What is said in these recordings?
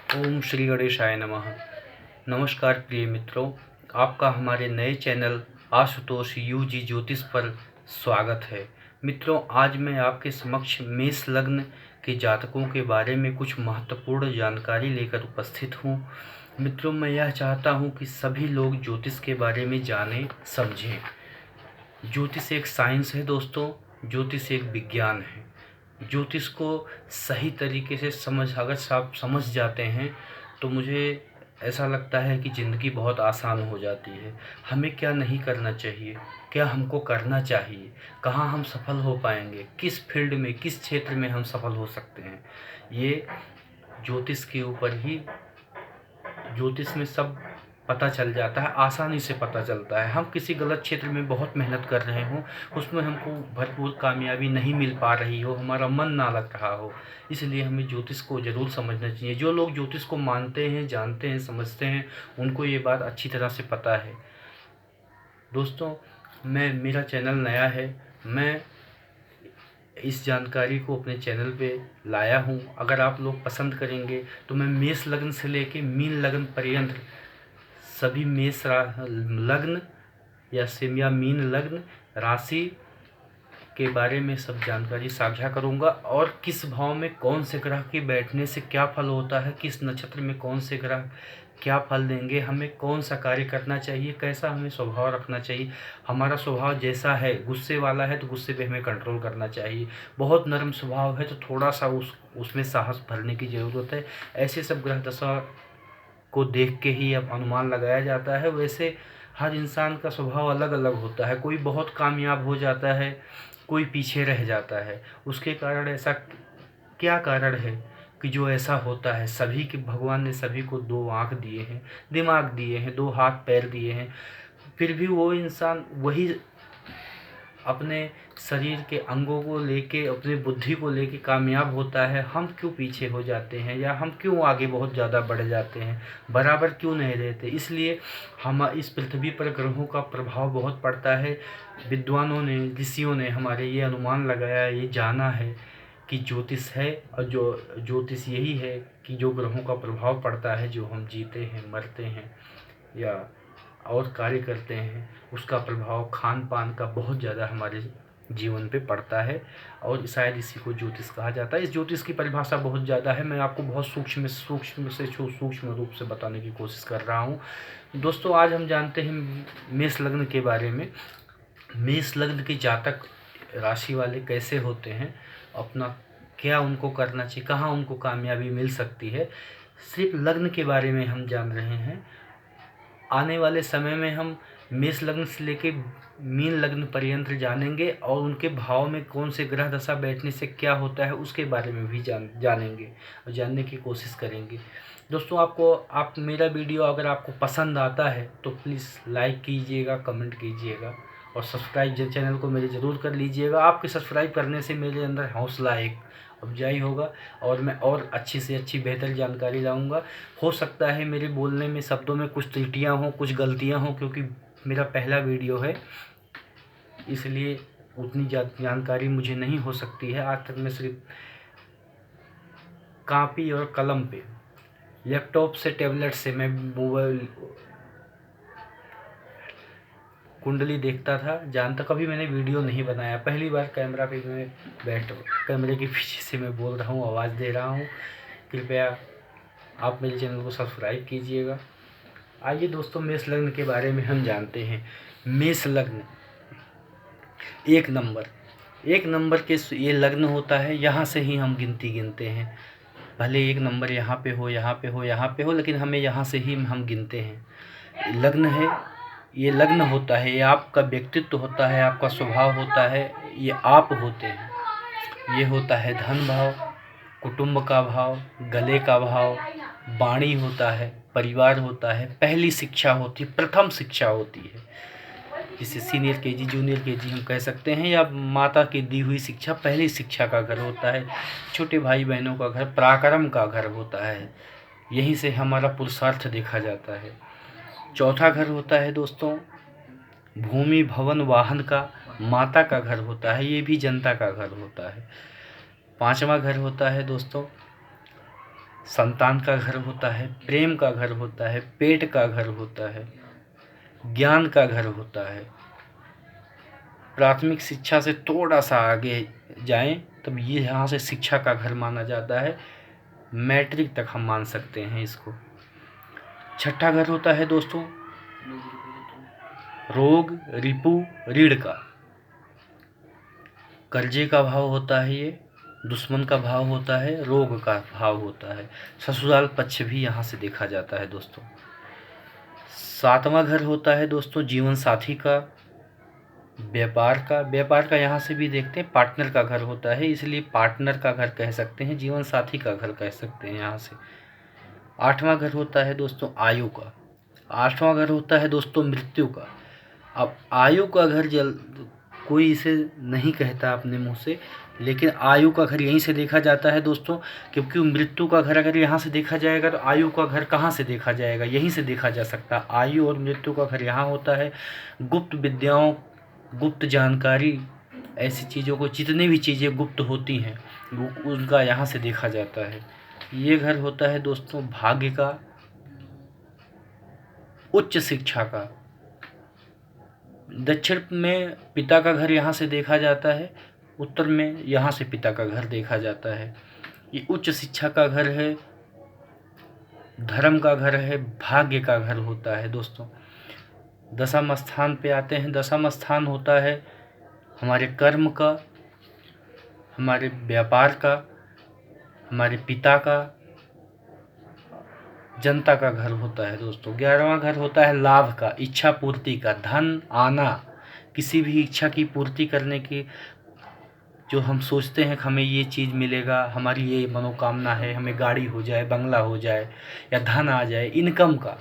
ओम श्री गणेशाय नमः। नमस्कार प्रिय मित्रों, आपका हमारे नए चैनल आशुतोष यूजी ज्योतिष पर स्वागत है। मित्रों, आज मैं आपके समक्ष मेष लग्न के जातकों के बारे में कुछ महत्वपूर्ण जानकारी लेकर उपस्थित हूँ। मित्रों, मैं यह चाहता हूँ कि सभी लोग ज्योतिष के बारे में जानें समझें। ज्योतिष एक साइंस है दोस्तों, ज्योतिष एक विज्ञान है। ज्योतिष को सही तरीके से अगर आप समझ जाते हैं तो मुझे ऐसा लगता है कि ज़िंदगी बहुत आसान हो जाती है। हमें क्या नहीं करना चाहिए, क्या हमको करना चाहिए, कहाँ हम सफल हो पाएंगे, किस फील्ड में, किस क्षेत्र में हम सफल हो सकते हैं, ये ज्योतिष के ऊपर ही, ज्योतिष में सब पता चल जाता है, आसानी से पता चलता है। हम किसी गलत क्षेत्र में बहुत मेहनत कर रहे हों, उसमें हमको भरपूर कामयाबी नहीं मिल पा रही हो, हमारा मन ना लग रहा हो, इसलिए हमें ज्योतिष को ज़रूर समझना चाहिए। जो लोग ज्योतिष को मानते हैं, जानते हैं, समझते हैं, उनको ये बात अच्छी तरह से पता है। दोस्तों, मेरा चैनल नया है, मैं इस जानकारी को अपने चैनल पे लाया हूँ। अगर आप लोग पसंद करेंगे तो मैं मेष लग्न से लेके मीन लग्न पर्यंत सभी मेष लग्न या मीन लग्न राशि के बारे में सब जानकारी साझा करूंगा, और किस भाव में कौन से ग्रह के बैठने से क्या फल होता है, किस नक्षत्र में कौन से ग्रह क्या फल देंगे, हमें कौन सा कार्य करना चाहिए, कैसा हमें स्वभाव रखना चाहिए। हमारा स्वभाव जैसा है, गुस्से वाला है तो गुस्से पे हमें कंट्रोल करना चाहिए, बहुत नरम स्वभाव है तो थोड़ा सा उसमें साहस भरने की ज़रूरत है। ऐसे सब ग्रह दशा को देख के ही अब अनुमान लगाया जाता है। वैसे हर इंसान का स्वभाव अलग अलग होता है, कोई बहुत कामयाब हो जाता है, कोई पीछे रह जाता है। उसके कारण ऐसा क्या कारण है कि जो ऐसा होता है? सभी के भगवान ने सभी को दो आँख दिए हैं, दिमाग दिए हैं, दो हाथ पैर दिए हैं, फिर भी वो इंसान वही अपने शरीर के अंगों को लेके, अपनी बुद्धि को लेके कामयाब होता है। हम क्यों पीछे हो जाते हैं, या हम क्यों आगे बहुत ज़्यादा बढ़ जाते हैं, बराबर क्यों नहीं रहते? इसलिए हम इस पृथ्वी पर ग्रहों का प्रभाव बहुत पड़ता है। विद्वानों ने, ऋषियों ने हमारे ये अनुमान लगाया, ये जाना है कि ज्योतिष है, और जो ज्योतिष यही है कि जो ग्रहों का प्रभाव पड़ता है, जो हम जीते हैं, मरते हैं या और कार्य करते हैं, उसका प्रभाव खान पान का बहुत ज़्यादा हमारे जीवन पे पड़ता है, और शायद इसी को ज्योतिष कहा जाता है। इस ज्योतिष की परिभाषा बहुत ज़्यादा है, मैं आपको बहुत सूक्ष्म रूप से बताने की कोशिश कर रहा हूँ। दोस्तों, आज हम जानते हैं मेष लग्न के बारे में। मेष लग्न के जातक राशि वाले कैसे होते हैं, अपना क्या उनको करना चाहिए, कहाँ उनको कामयाबी मिल सकती है, सिर्फ लग्न के बारे में हम जान रहे हैं। आने वाले समय में हम मेष लग्न से लेके मीन लग्न पर्यंत जानेंगे, और उनके भाव में कौन से ग्रह दशा बैठने से क्या होता है उसके बारे में भी जानेंगे और जानने की कोशिश करेंगे। दोस्तों, मेरा वीडियो अगर आपको पसंद आता है तो प्लीज़ लाइक कीजिएगा, कमेंट कीजिएगा, और सब्सक्राइब चैनल को मेरे ज़रूर कर लीजिएगा। आपके सब्सक्राइब करने से मेरे अंदर हौसला एक अफजाई होगा, और मैं और अच्छी से अच्छी बेहतर जानकारी लाऊंगा। हो सकता है मेरे बोलने में, शब्दों में कुछ त्रुटियां हों, कुछ गलतियां हों, क्योंकि मेरा पहला वीडियो है, इसलिए उतनी जानकारी मुझे नहीं हो सकती है। आज तक मैं सिर्फ कॉपी और कलम पे, लैपटॉप से, टैबलेट से, मैं मोबाइल कुंडली देखता था, जानता, कभी मैंने वीडियो नहीं बनाया। पहली बार कैमरा पे मैं कैमरे के पीछे से मैं बोल रहा हूँ, आवाज़ दे रहा हूँ। कृपया आप मेरे चैनल को सब्सक्राइब कीजिएगा। आइए दोस्तों, मेष लग्न के बारे में हम जानते हैं। मेष लग्न एक नंबर के ये लग्न होता है, यहाँ से ही हम गिनती गिनते हैं। भले एक नंबर यहाँ पे हो, यहाँ पे हो, यहाँ पे हो, लेकिन हमें यहाँ से ही हम गिनते हैं। लग्न है, ये लग्न होता है, ये आपका व्यक्तित्व होता है, आपका स्वभाव होता है, ये आप होते हैं। ये होता है धन भाव, कुटुंब का भाव, गले का भाव, वाणी होता है, परिवार होता है, पहली शिक्षा होती है, प्रथम शिक्षा होती है, जिसे सीनियर केजी, जूनियर केजी हम कह सकते हैं, या माता की दी हुई शिक्षा पहली शिक्षा का घर होता है। छोटे भाई बहनों का घर पराक्रम का घर होता है, यहीं से हमारा पुरुषार्थ देखा जाता है। चौथा घर होता है दोस्तों भूमि, भवन, वाहन का, माता का घर होता है, ये भी जनता का घर होता है। पांचवा घर होता है दोस्तों संतान का घर होता है, प्रेम का घर होता है, पेट का घर होता है, ज्ञान का घर होता है। प्राथमिक शिक्षा से थोड़ा सा आगे जाएं तब ये यहाँ से शिक्षा का घर माना जाता है। मैट्रिक तक हम मान सकते हैं इसको। छठा घर होता है दोस्तों रोग, रिपु, रीढ़ का। कर्जे का भाव होता है ये, दुश्मन का भाव होता है, रोग का भाव होता है। ससुराल पक्ष भी यहाँ से देखा जाता है दोस्तों। सातवां घर होता है दोस्तों जीवन साथी का, व्यापार का। व्यापार का यहाँ से भी देखते हैं, पार्टनर का घर होता है, इसलिए पार्टनर का घर कह सकते हैं, जीवन साथी का घर कह सकते हैं यहाँ से। आठवां घर होता है दोस्तों आयु का। आठवां घर होता है दोस्तों मृत्यु का। अब आयु का घर कोई इसे नहीं कहता अपने मुंह से, लेकिन आयु का घर यहीं से देखा जाता है दोस्तों, क्योंकि मृत्यु का घर अगर यहाँ से देखा जाएगा तो आयु का घर कहाँ से देखा जाएगा, यहीं से देखा जा सकता है। आयु और मृत्यु का घर यहाँ होता है। गुप्त विद्याओं, गुप्त जानकारी, ऐसी चीज़ों को, जितनी भी चीज़ें गुप्त होती हैं उनका यहाँ से देखा जाता है। ये घर होता है दोस्तों भाग्य का, उच्च शिक्षा का। दक्षिण में पिता का घर यहाँ से देखा जाता है, उत्तर में यहाँ से पिता का घर देखा जाता है। ये उच्च शिक्षा का घर है, धर्म का घर है, भाग्य का घर होता है दोस्तों। दशम स्थान पे आते हैं। दशम स्थान होता है हमारे कर्म का, हमारे व्यापार का, हमारे पिता का, जनता का घर होता है दोस्तों। 11वां घर होता है लाभ का, इच्छा पूर्ति का, धन आना, किसी भी इच्छा की पूर्ति करने की, जो हम सोचते हैं कि हमें ये चीज़ मिलेगा, हमारी ये मनोकामना है, हमें गाड़ी हो जाए, बंगला हो जाए या धन आ जाए, इनकम का।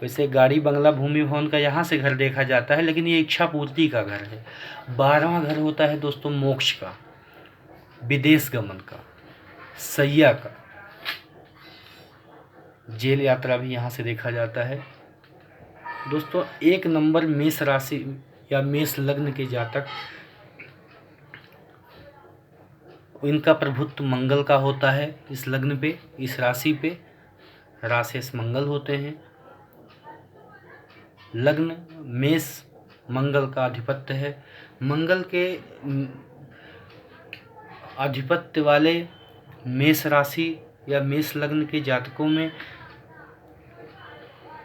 वैसे गाड़ी, बंगला, भूमि, भवन का यहाँ से घर देखा जाता है, लेकिन ये इच्छा पूर्ति का घर है। 12वां घर होता है दोस्तों मोक्ष का, विदेश गमन का, सैया का, जेल यात्रा भी यहाँ से देखा जाता है दोस्तों। 1 नंबर मेष राशि या मेष लग्न के जातक, इनका प्रभुत्व मंगल का होता है। इस लग्न पे, इस राशि पे राशेष मंगल होते हैं। लग्न मेष मंगल का आधिपत्य है। मंगल के आधिपत्य वाले मेष राशि या मेष लग्न के जातकों में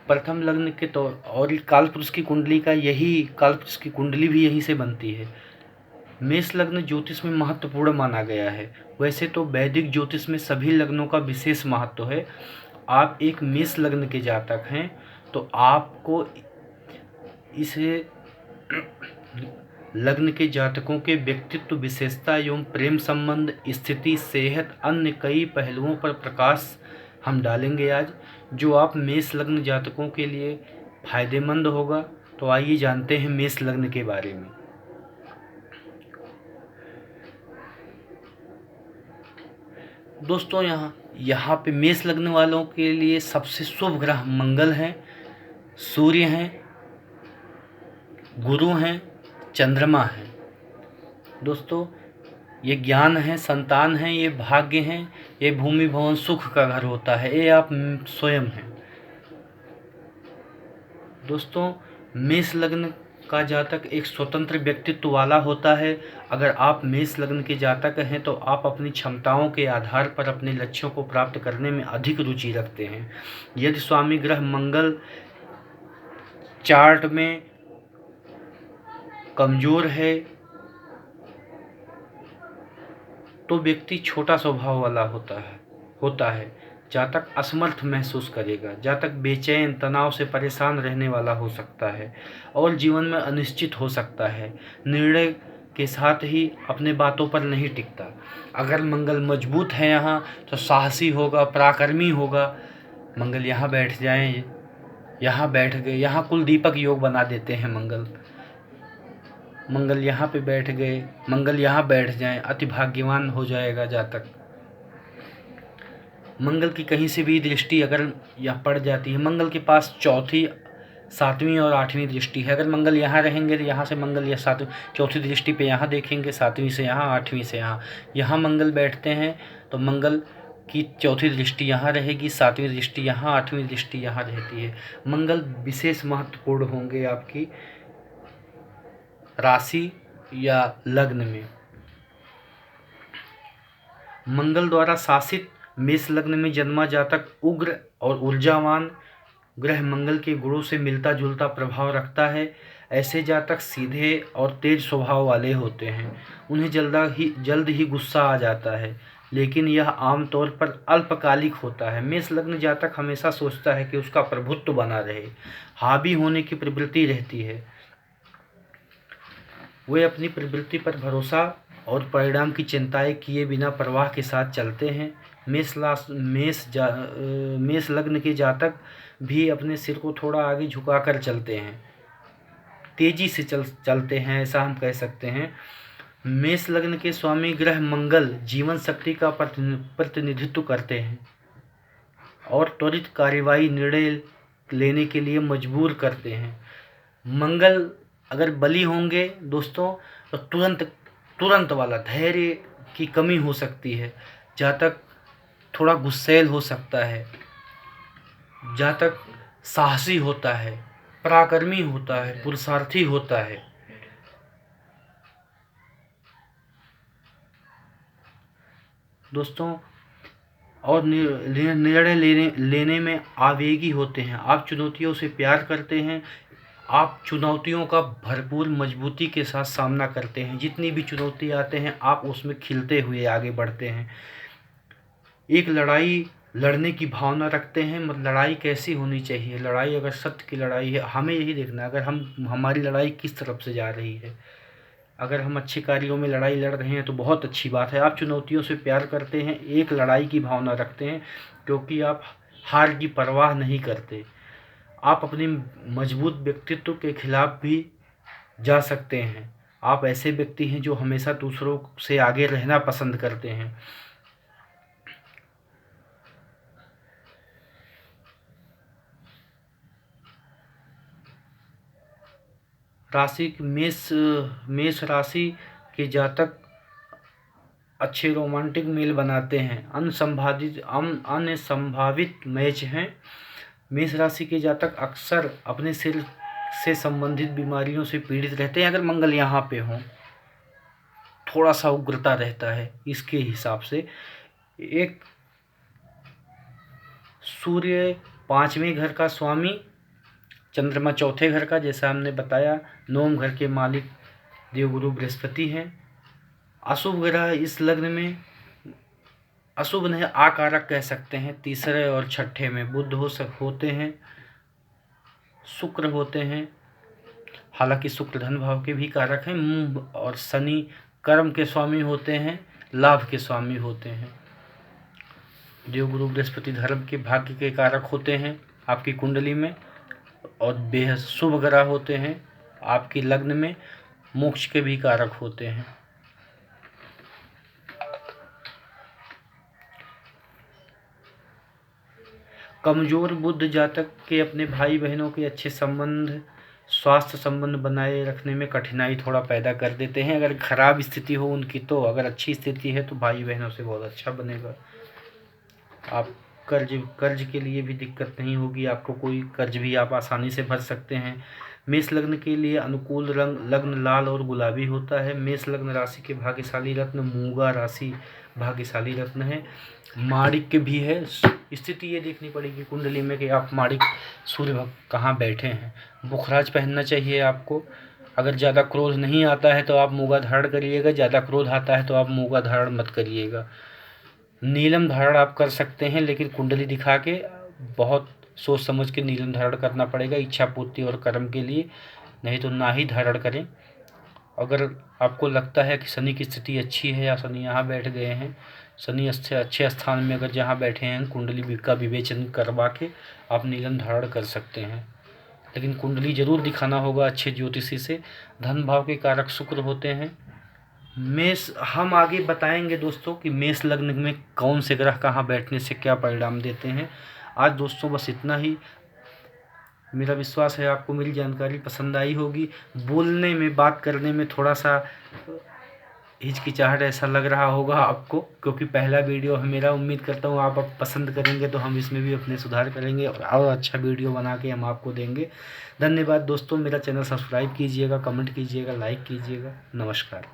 प्रथम लग्न के तो, और कालपुरुष की कुंडली का यही, कालपुरुष की कुंडली भी यहीं से बनती है। मेष लग्न ज्योतिष में महत्वपूर्ण माना गया है। वैसे तो वैदिक ज्योतिष में सभी लग्नों का विशेष महत्व है। आप एक मेष लग्न के जातक हैं तो आपको इसे लग्न के जातकों के व्यक्तित्व, विशेषता एवं प्रेम संबंध, स्थिति, सेहत, अन्य कई पहलुओं पर प्रकाश हम डालेंगे आज, जो आप मेष लग्न जातकों के लिए फायदेमंद होगा। तो आइए जानते हैं मेष लग्न के बारे में। दोस्तों यहाँ पे मेष लग्न वालों के लिए सबसे शुभ ग्रह मंगल हैं, सूर्य हैं, गुरु हैं, चंद्रमा है। दोस्तों ये ज्ञान है, संतान है, ये भाग्य हैं, ये भूमि भवन सुख का घर होता है, ये आप स्वयं हैं। दोस्तों मेष लग्न का जातक एक स्वतंत्र व्यक्तित्व वाला होता है। अगर आप मेष लग्न के जातक हैं तो आप अपनी क्षमताओं के आधार पर अपने लक्ष्यों को प्राप्त करने में अधिक रुचि रखते हैं। यदि स्वामी ग्रह मंगल चार्ट में कमजोर है तो व्यक्ति छोटा स्वभाव वाला होता है। जातक असमर्थ महसूस करेगा, जातक बेचैन, तनाव से परेशान रहने वाला हो सकता है और जीवन में अनिश्चित हो सकता है। निर्णय के साथ ही अपने बातों पर नहीं टिकता। अगर मंगल मजबूत है यहाँ तो साहसी होगा, पराक्रमी होगा। मंगल यहाँ बैठ जाएं, यहाँ बैठ गए, यहाँ कुल दीपक योग बना देते हैं मंगल यहाँ पे बैठ गए, मंगल यहाँ बैठ जाएं, अति भाग्यवान हो जाएगा जातक। मंगल की कहीं से भी दृष्टि अगर यह पड़ जाती है, मंगल के पास चौथी, 7वीं और 8वीं दृष्टि है। अगर मंगल यहाँ रहेंगे तो यहाँ से मंगल या 7वीं, चौथी दृष्टि पे यहाँ देखेंगे, 7वीं से यहाँ, 8वीं से यहाँ मंगल बैठते हैं तो मंगल की चौथी दृष्टि यहाँ रहेगी, सातवीं दृष्टि यहाँ, आठवीं दृष्टि यहाँ रहती है। मंगल विशेष महत्वपूर्ण होंगे आपकी राशि या लग्न में। मंगल द्वारा शासित मेष लग्न में जन्मा जातक उग्र और ऊर्जावान ग्रह मंगल के गुणों से मिलता जुलता प्रभाव रखता है। ऐसे जातक सीधे और तेज स्वभाव वाले होते हैं। उन्हें जल्द ही गुस्सा आ जाता है, लेकिन यह आमतौर पर अल्पकालिक होता है। मेष लग्न जातक हमेशा सोचता है कि उसका प्रभुत्व बना रहे, हावी होने की प्रवृत्ति रहती है। वे अपनी प्रवृत्ति पर भरोसा और परिणाम की चिंताएं किए बिना प्रवाह के साथ चलते हैं। मेष लग्न के जातक भी अपने सिर को थोड़ा आगे झुकाकर चलते हैं, तेजी से चलते हैं, ऐसा हम कह सकते हैं। मेष लग्न के स्वामी ग्रह मंगल जीवन शक्ति का प्रतिनिधित्व करते हैं और त्वरित कार्यवाही निर्णय लेने के लिए मजबूर करते हैं। मंगल अगर बली होंगे दोस्तों तो तुरंत वाला धैर्य की कमी हो सकती है। जातक थोड़ा गुस्सैल हो सकता है, जातक साहसी होता है, पराक्रमी होता है, पुरुषार्थी होता है। दोस्तों और निर्णय लेने में आवेगी होते हैं। आप चुनौतियों से प्यार करते हैं। आप चुनौतियों का भरपूर मजबूती के साथ सामना करते हैं। जितनी भी चुनौती आते हैं आप उसमें खिलते हुए आगे बढ़ते हैं। एक लड़ाई लड़ने की भावना रखते हैं। लड़ाई कैसी होनी चाहिए? लड़ाई अगर सत्य की लड़ाई है, हमें यही देखना है अगर हमारी लड़ाई किस तरफ से जा रही है। अगर हम अच्छे कार्यों में लड़ाई लड़ रहे हैं तो बहुत अच्छी बात है। आप चुनौतियों से प्यार करते हैं, एक लड़ाई की भावना रखते हैं, क्योंकि आप हार की परवाह नहीं करते। आप अपने मजबूत व्यक्तित्व के खिलाफ भी जा सकते हैं। आप ऐसे व्यक्ति हैं जो हमेशा दूसरों से आगे रहना पसंद करते हैं। मेष राशि के जातक अच्छे रोमांटिक मेल बनाते हैं। अन्य संभावित मैच हैं। मेष राशि के जातक अक्सर अपने सिर से संबंधित बीमारियों से पीड़ित रहते हैं। अगर मंगल यहाँ पे हो, थोड़ा सा उग्रता रहता है। इसके हिसाब से एक सूर्य 5वें घर का स्वामी, चंद्रमा 4थे घर का, जैसा हमने बताया। 9वें घर के मालिक देवगुरु बृहस्पति हैं। अशुभ ग्रह इस लग्न में, अशुभ नहीं आकारक कह सकते हैं, 3रे और 6ठे में बुध होते हैं, शुक्र होते हैं। हालांकि शुक्र धन भाव के भी कारक हैं। और शनि कर्म के स्वामी होते हैं, लाभ के स्वामी होते हैं। देवगुरु बृहस्पति धर्म के भाग्य के कारक होते हैं आपकी कुंडली में, और बेहद शुभ ग्रह होते हैं आपकी लग्न में, मोक्ष के भी कारक होते हैं। कमजोर बुध जातक के अपने भाई बहनों के अच्छे संबंध, स्वास्थ्य संबंध बनाए रखने में कठिनाई थोड़ा पैदा कर देते हैं। अगर खराब स्थिति हो उनकी तो, अगर अच्छी स्थिति है तो भाई बहनों से बहुत अच्छा बनेगा। आप कर्ज के लिए भी दिक्कत नहीं होगी। आपको कोई कर्ज भी आप आसानी से भर सकते हैं। मेष लग्न के लिए अनुकूल रंग लग्न लाल और गुलाबी होता है। मेष लग्न राशि के भाग्यशाली रत्न मूंगा राशि भाग्यशाली रत्न है। माणिक्य भी है। स्थिति ये देखनी पड़ेगी कुंडली में कि आप माणिक सूर्य कहाँ बैठे हैं। बुखराज पहनना चाहिए आपको। अगर ज़्यादा क्रोध नहीं आता है तो आप मूंगा धारण करिएगा, ज़्यादा क्रोध आता है तो आप मूंगा धारण मत करिएगा। नीलम धारण आप कर सकते हैं, लेकिन कुंडली दिखा के बहुत सोच समझ के नीलम धारण करना पड़ेगा इच्छा पूर्ति और कर्म के लिए, नहीं तो ना ही धारण करें। अगर आपको लगता है कि शनि की स्थिति अच्छी है या शनि यहाँ बैठ गए हैं, शनि अच्छे स्थान में अगर जहाँ बैठे हैं, कुंडली का विवेचन करवा के आप नीलम धारण कर सकते हैं। लेकिन कुंडली जरूर दिखाना होगा अच्छे ज्योतिषी से। धन भाव के कारक शुक्र होते हैं। मेष, हम आगे बताएंगे दोस्तों कि मेष लग्न में कौन से ग्रह कहाँ बैठने से क्या परिणाम देते हैं। आज दोस्तों बस इतना ही। मेरा विश्वास है आपको मेरी जानकारी पसंद आई होगी। बोलने में, बात करने में थोड़ा सा हिचकिचाहट ऐसा लग रहा होगा आपको, क्योंकि पहला वीडियो है मेरा। उम्मीद करता हूँ आप अब पसंद करेंगे, तो हम इसमें भी अपने सुधार करेंगे और अच्छा वीडियो बना के हम आपको देंगे। धन्यवाद दोस्तों, मेरा चैनल सब्सक्राइब कीजिएगा, कमेंट कीजिएगा, लाइक कीजिएगा। नमस्कार।